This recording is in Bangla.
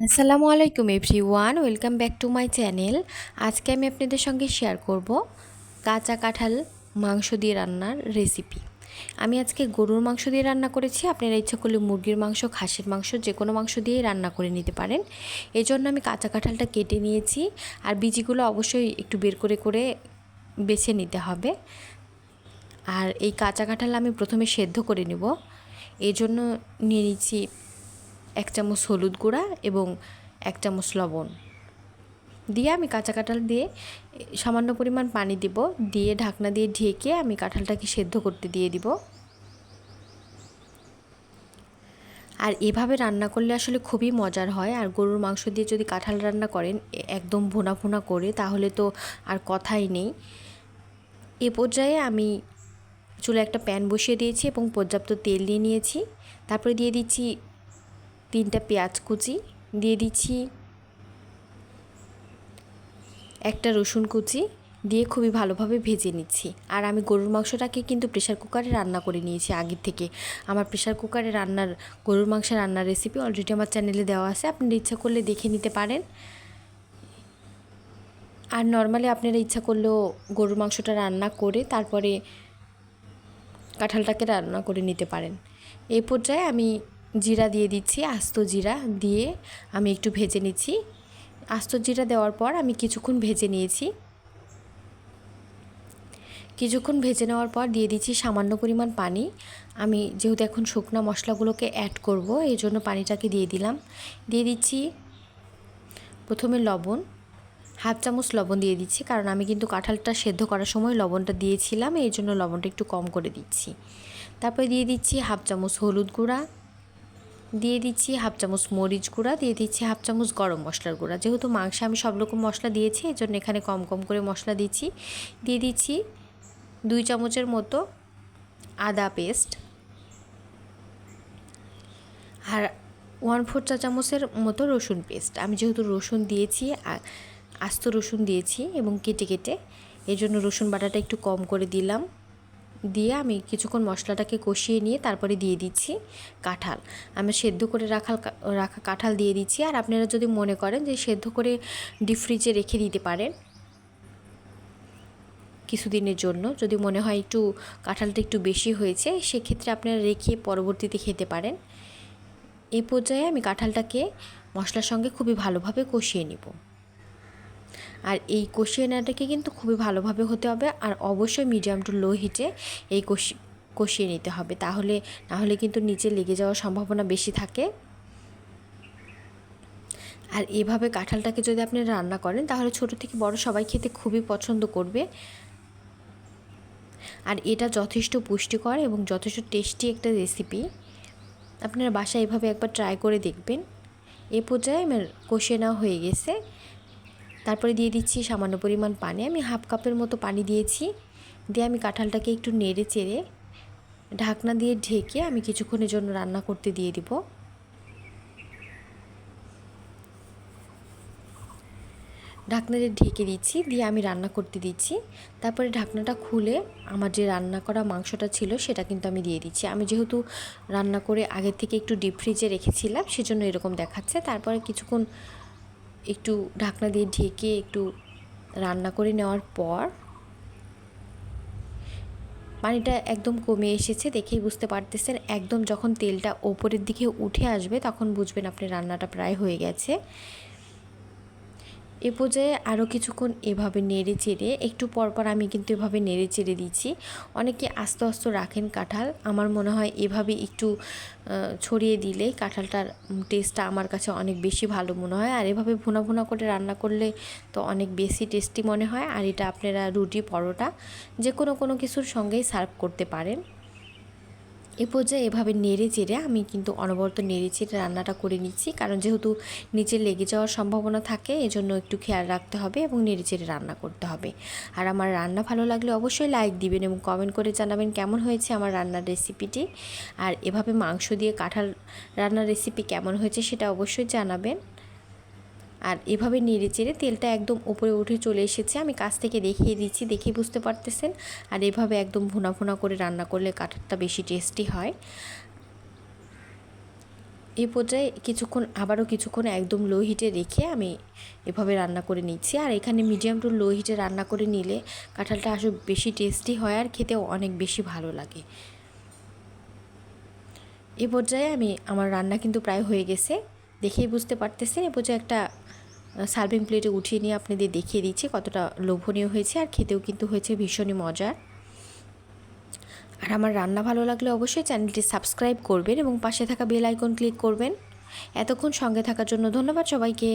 আসসালামু আলাইকুম everyone, welcome back to my channel. আজকে আমি আপনাদের সঙ্গে শেয়ার করব কাঁচা কাঁঠাল মাংস দিয়ে রান্নার রেসিপি। আমি আজকে গরুর মাংস দিয়ে রান্না করেছি। আপনারা ইচ্ছা করলে মুরগির মাংস, খাসির মাংস, যে কোনো মাংস দিয়েই রান্না করে নিতে পারেন। এই জন্য আমি কাঁচা কাঁঠালটা কেটে নিয়েছি, আর বিচিগুলো অবশ্যই একটু বের করে করে বেছে নিতে হবে। আর এই কাঁচা কাঁঠাল আমি প্রথমে সেদ্ধ করে নেব। এই জন্য নিয়ে নিচ্ছি 1 চামচ হলুদ গুঁড়া এবং 1 চামচ লবণ দিয়ে আমি কাঁচা কাঁঠাল দিয়ে সামান্য পরিমাণ পানি দিব, দিয়ে ঢাকনা দিয়ে ঢেকে আমি কাঁঠালটাকে সেদ্ধ করতে দিয়ে দিব। আর এভাবে রান্না করলে আসলে খুবই মজার হয়। আর গরুর মাংস দিয়ে যদি কাঁঠাল রান্না করেন একদম ভুনা ভুনা করে, তাহলে তো আর কথাই নেই। এ পর্যায়ে আমি চুলায় একটা প্যান বসিয়ে দিয়েছি এবং পর্যাপ্ত তেল দিয়ে নিয়েছি। তারপরে দিয়ে দিচ্ছি 3টা পেঁয়াজ কুচি, দিয়ে দিচ্ছি 1টা রসুন কুচি, দিয়ে খুবই ভালোভাবে ভেজে নিচ্ছি। আর আমি গরুর মাংসটাকে কিন্তু প্রেশার কুকারে রান্না করে নিয়েছি আগের থেকে। আমার প্রেশার কুকারে গরুর মাংস রান্নার রেসিপি অলরেডি আমার চ্যানেলে দেওয়া আছে, আপনারা ইচ্ছা করলে দেখে নিতে পারেন। আর নর্মালি আপনারা ইচ্ছা করলেও গরুর মাংসটা রান্না করে তারপরে কাঁঠালটাকে রান্না করে নিতে পারেন। এই পর্যায়ে আমি জিরা দিয়ে দিচ্ছি, আস্ত জিরা দিয়ে আমি একটু ভেজে নিচ্ছি। আস্ত জিরা দেওয়ার পর আমি কিছুক্ষণ ভেজে নিয়েছি। কিছুক্ষণ ভেজে নেওয়ার পর দিয়ে দিচ্ছি সামান্য পরিমাণ পানি। আমি যেহেতু এখন শুকনো মশলাগুলোকে অ্যাড করব, এই জন্য পানিটাকে দিয়ে দিলাম। দিয়ে দিচ্ছি প্রথমে লবণ, 1/2 চামচ লবণ দিয়ে দিচ্ছি, কারণ আমি কিন্তু কাঁঠালটা সেদ্ধ করার সময় লবণটা দিয়েছিলাম, এই জন্য লবণটা একটু কম করে দিচ্ছি। তারপরে দিয়ে দিচ্ছি 1/2 চামচ হলুদ গুঁড়া, দিয়ে দিচ্ছি 1/2 চামচ মরিচ গুঁড়া, দিয়ে দিচ্ছি 1/2 চামচ গরম মশলার গুঁড়া। যেহেতু মাংসে আমি সব রকম মশলা দিয়েছি, এই জন্য এখানে কম কম করে মশলা দিচ্ছি। দিয়ে দিচ্ছি 2 চামচের মতো আদা পেস্ট, আর 1/4 চা চামচের মতো রসুন পেস্ট। আমি যেহেতু রসুন দিয়েছি, আস্ত রসুন দিয়েছি এবং কেটে কেটে, এই জন্য রসুন বাটাটা একটু কম করে দিলাম। দিয়ে আমি কিছুক্ষণ মশলাটাকে কষিয়ে নিয়ে তারপরে দিয়ে দিচ্ছি কাঁঠাল। আমি সেদ্ধ করে রাখা কাঁঠাল দিয়ে দিচ্ছি। আর আপনারা যদি মনে করেন যে সেদ্ধ করে ডিপ ফ্রিজে রেখে দিতে পারেন কিছুদিনের জন্য, যদি মনে হয় একটু কাঁঠালটা একটু বেশি হয়েছে, সেক্ষেত্রে আপনারা রেখে পরবর্তীতে খেতে পারেন। এই পর্যায়ে আমি কাঁঠালটাকে মশলার সঙ্গে খুবই ভালোভাবে কষিয়ে নিব। আর এই কষিয়ে নেওয়াটাকে কিন্তু খুবই ভালোভাবে হতে হবে, আর অবশ্যই মিডিয়াম টু লো হিটে এই কষিয়ে নিতে হবে, নাহলে কিন্তু নিচে লেগে যাওয়ার সম্ভাবনা বেশি থাকে। আর এভাবে কাঁঠালটাকে যদি আপনি রান্না করেন, তাহলে ছোট থেকে বড় সবাই খেতে খুবই পছন্দ করবে। আর এটা যথেষ্ট পুষ্টিকর এবং যথেষ্ট টেস্টি একটা রেসিপি। আপনারা বাসায় এভাবে একবার ট্রাই করে দেখবেন। এ পর্যায়ে আমার কষিয়ে নেওয়া হয়ে গেছে। তারপরে দিয়ে দিচ্ছি সামান্য পরিমাণ পানি, আমি 1/2 কাপের মতো পানি দিয়েছি। দিয়ে আমি কাঁঠালটাকে একটু নেড়ে চেড়ে ঢাকনা দিয়ে ঢেকে আমি কিছুক্ষণের জন্য রান্না করতে দিয়ে দিব। ঢাকনা দিয়ে ঢেকে দিচ্ছি, দিয়ে আমি রান্না করতে দিচ্ছি। তারপরে ঢাকনাটা খুলে আমার যে রান্না করা মাংসটা ছিল সেটা কিন্তু আমি দিয়ে দিচ্ছি। আমি যেহেতু রান্না করে আগের থেকে একটু ডিপ ফ্রিজে রেখেছিলাম, সেজন্য এরকম দেখাচ্ছে। তারপরে কিছুক্ষণ একটু ঢাকনা দিয়ে ঢেকে একটু রান্না করে নেওয়ার পর পানিটা একদম কমে এসেছে, দেখেই বুঝতে পারতেছেন। একদম যখন তেলটা ওপরের দিকে উঠে আসবে, তখন বুঝবেন আপনি রান্নাটা প্রায় হয়ে গেছে। এ পর্যায়ে আরও কিছুক্ষণ এভাবে নেড়ে চেড়ে, একটু পরপর আমি কিন্তু এভাবে নেড়ে চেড়ে দিচ্ছি। অনেকে আস্তে আস্তে রাখেন কাঁঠাল, আমার মনে হয় এভাবে একটু ছড়িয়ে দিলেই কাঁঠালটার টেস্টটা আমার কাছে অনেক বেশি ভালো মনে হয়। আর এভাবে ভুনা ভুনা করে রান্না করলে তো অনেক বেশি টেস্টি মনে হয়। আর এটা আপনারা রুটি, পরোটা যে কোনো কিছুর সঙ্গেই সার্ভ করতে পারেন। এ পর্যায়ে এভাবে নেড়ে চেড়ে আমি কিন্তু অনবরত নেড়ে চেড়ে রান্নাটা করে নিচ্ছি, কারণ যেহেতু নিচে লেগে যাওয়ার সম্ভাবনা থাকে, এজন্য একটু খেয়াল রাখতে হবে এবং নেড়ে চেড়ে রান্না করতে হবে। আর আমার রান্না ভালো লাগলে অবশ্যই লাইক দিবেন এবং কমেন্ট করে জানাবেন কেমন হয়েছে আমার রান্নার রেসিপিটি। আর এভাবে মাংস দিয়ে কাঁঠাল রান্নার রেসিপি কেমন হয়েছে সেটা অবশ্যই জানাবেন। আর এভাবে নেড়ে চেড়ে তেলটা একদম উপরে উঠে চলে এসেছে, আমি কাছ থেকে দেখিয়ে দিচ্ছি, দেখেই বুঝতে পারতেছেন। আর এভাবে একদম ভুনা ভুনা করে রান্না করলে কাঁঠালটা বেশি টেস্টি হয়। এই পর্যায়ে আবারও কিছুক্ষণ একদম লো হিটে রেখে আমি এভাবে রান্না করে নিচ্ছি। আর এখানে মিডিয়াম টু লো হিটে রান্না করে নিলে কাঁঠালটা আসলে বেশি টেস্টি হয় আর খেতেও অনেক বেশি ভালো লাগে। এই পর্যায়ে আমার রান্না কিন্তু প্রায় হয়ে গেছে, দেখেই বুঝতে পারতেছেন। এ পর্যায়ে একটা সার্ভিং প্লেটে উঠিয়ে নিয়ে আপনাদের দেখিয়ে দিচ্ছি কতটা লোভনীয় হয়েছে, আর খেতেও কিন্তু হয়েছে ভীষণই মজার। আর আমার রান্না ভালো লাগলে অবশ্যই চ্যানেলটি সাবস্ক্রাইব করবেন এবং পাশে থাকা বেল আইকন ক্লিক করবেন। এতক্ষণ সঙ্গে থাকার জন্য ধন্যবাদ সবাইকে।